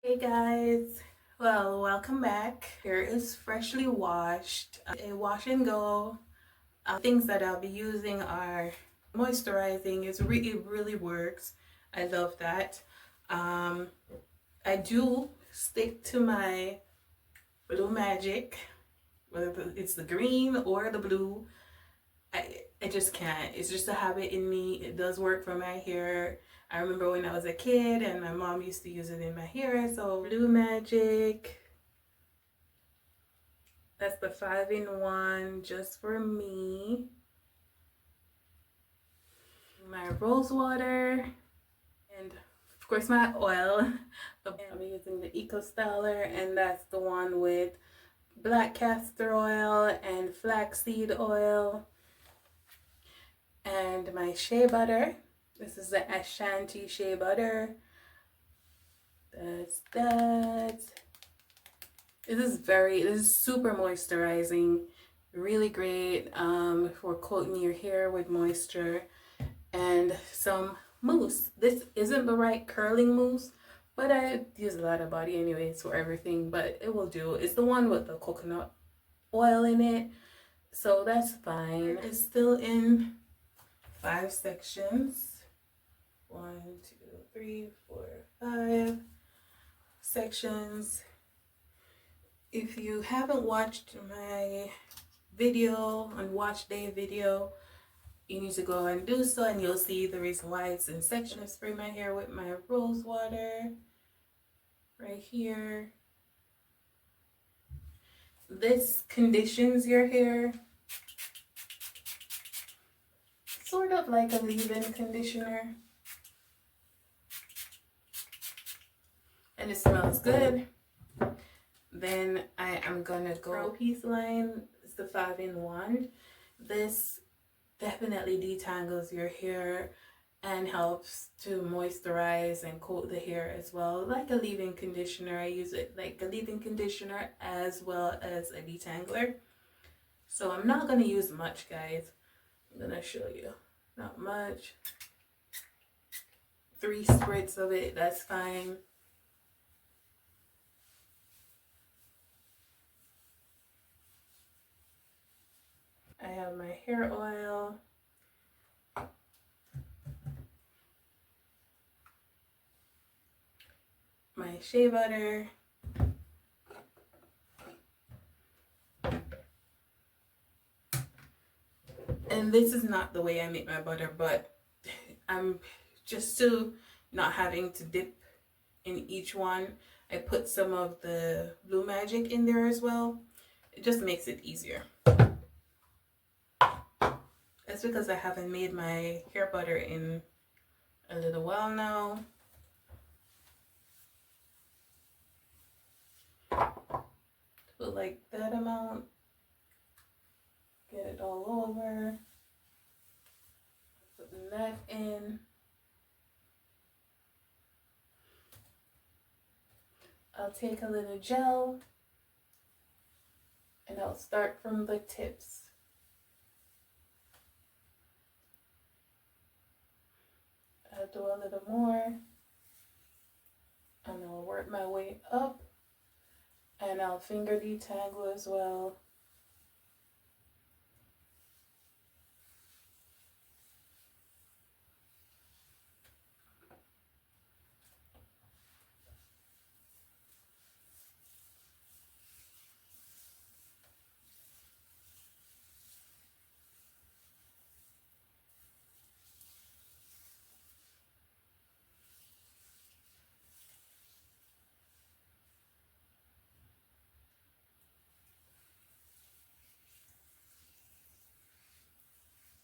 Hey guys, well, welcome back. Hair is freshly washed. A wash and go. Things that I'll be using are moisturizing. It really works. I love that. Um, I do stick to my Blue Magic, whether it's the green or the blue. I just can't. It's just a habit in me. It does work for my hair. I remember when I was a kid and my mom used to use it in my hair. So Blue Magic, that's the 5-in-1 just for me. My rose water and of course my oil. I'm using the Eco Styler, and that's the one with black castor oil and flaxseed oil. And my shea butter. This is the Ashanti shea butter. That's that. This is super moisturizing. Really great for coating your hair with moisture. And some mousse. This isn't the right curling mousse, but I use a lot of body anyways for everything, but it will do. It's the one with the coconut oil in it, so that's fine. It's still in 5 sections. 1, 2, 3, 4, 5 sections. If you haven't watched my video on wash day video, you need to go and do so, and you'll see the reason why it's in section. I spray my hair with my rose water right here. This conditions your hair, sort of like a leave-in conditioner, and it smells good. Then I am gonna go Pro Peace line. It's the 5-in-1. This definitely detangles your hair and helps to moisturize and coat the hair as well, like a leave-in conditioner. I use it like a leave-in conditioner as well as a detangler. So I'm not going to use much, guys. I'm going to show you. Not much. 3 spritz of it, that's fine. I have my hair oil. My shea butter. And this is not the way I make my butter, but I'm just to not having to dip in each one, I put some of the Blue Magic in there as well. It just makes it easier. That's because I haven't made my hair butter in a little while now. Put like that amount. Get it all over. Putting that in. I'll take a little gel and I'll start from the tips. I'll do a little more and I'll work my way up, and I'll finger detangle as well.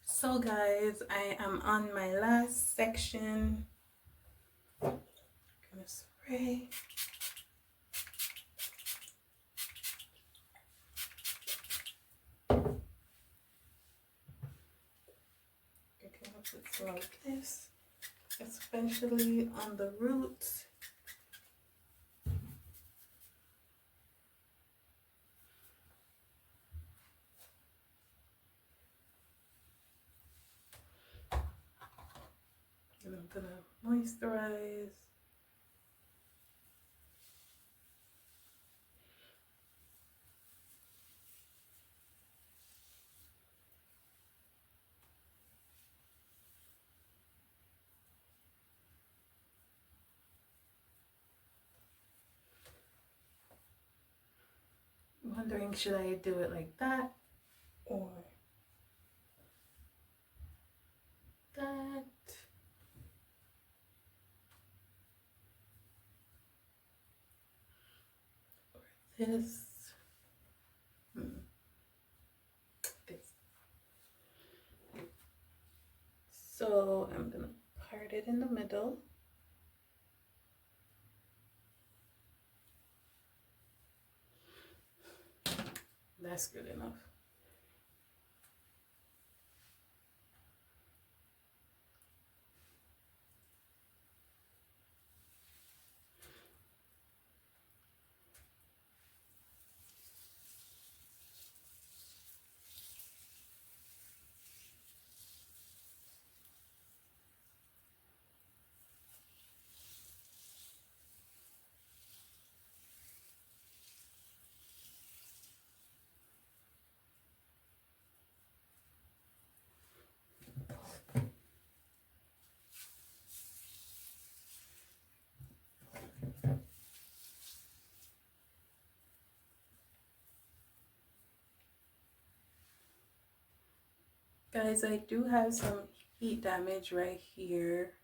So guys, I am on my last section. I'm gonna spray. You can put some of this, especially on the roots. And I'm gonna moisturize. wondering, should I do it like that or that? Or this? This. So I'm gonna part it in the middle. That's good enough. Guys, I do have some heat damage right here.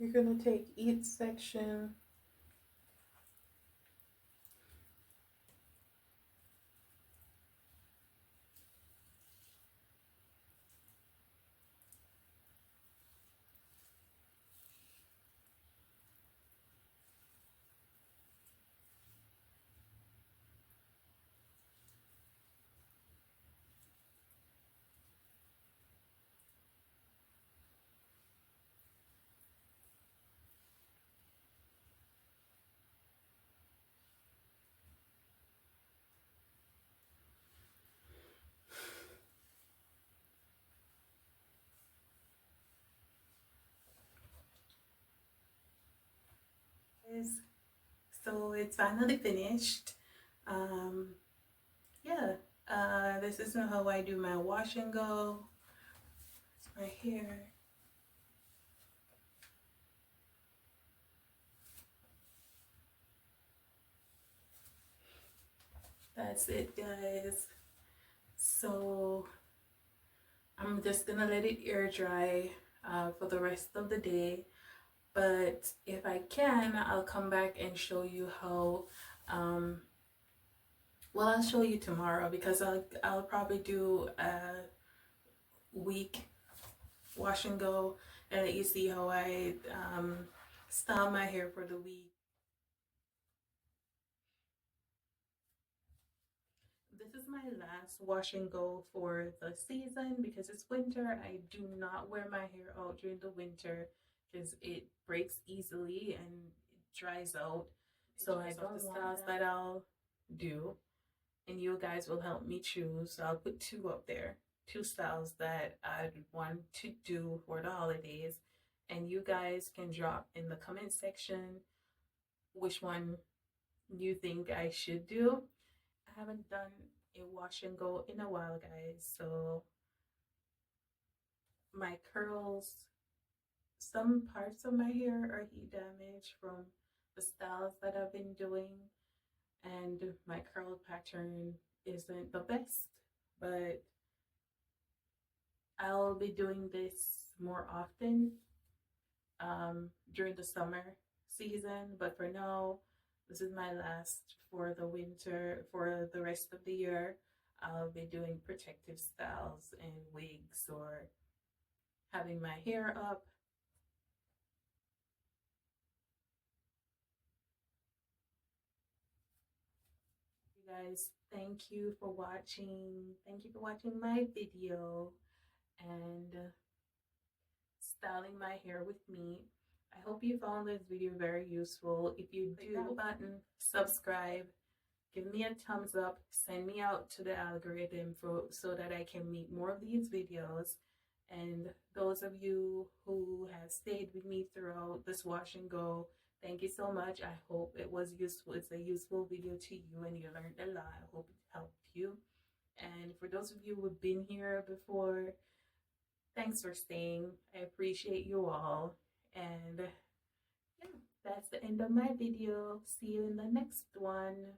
You're gonna take each section is, so it's finally finished. Um, yeah, this is how I do my wash and go. It's my hair. That's it, guys. So I'm just gonna let it air dry for the rest of the day. But if I can, I'll come back and show you how, well, I'll show you tomorrow, because I'll probably do a week wash and go, and let you see how I style my hair for the week. This is my last wash and go for the season, because it's winter. I do not wear my hair out during the winter because it breaks easily and it dries out. So I don't want styles that I'll do, and you guys will help me choose. So I'll put two up there, two styles that I'd want to do for the holidays, and you guys can drop in the comment section which one you think I should do. I haven't done a wash and go in a while, guys, so my curls, some parts of my hair are heat damaged from the styles that I've been doing, and my curl pattern isn't the best, but I'll be doing this more often during the summer season. But for now, this is my last for the winter. For the rest of the year, I'll be doing protective styles and wigs, or having my hair up. You guys, thank you for watching. Thank you for watching my video and styling my hair with me. I hope you found this video very useful. If you do, click that button, subscribe, give me a thumbs up, send me out to the algorithm so that I can make more of these videos. And those of you who have stayed with me throughout this wash and go, thank you so much. I hope it was useful. It's a useful video to you and you learned a lot. I hope it helped you. And for those of you who have been here before, thanks for staying. I appreciate you all. And yeah, that's the end of my video. See you in the next one.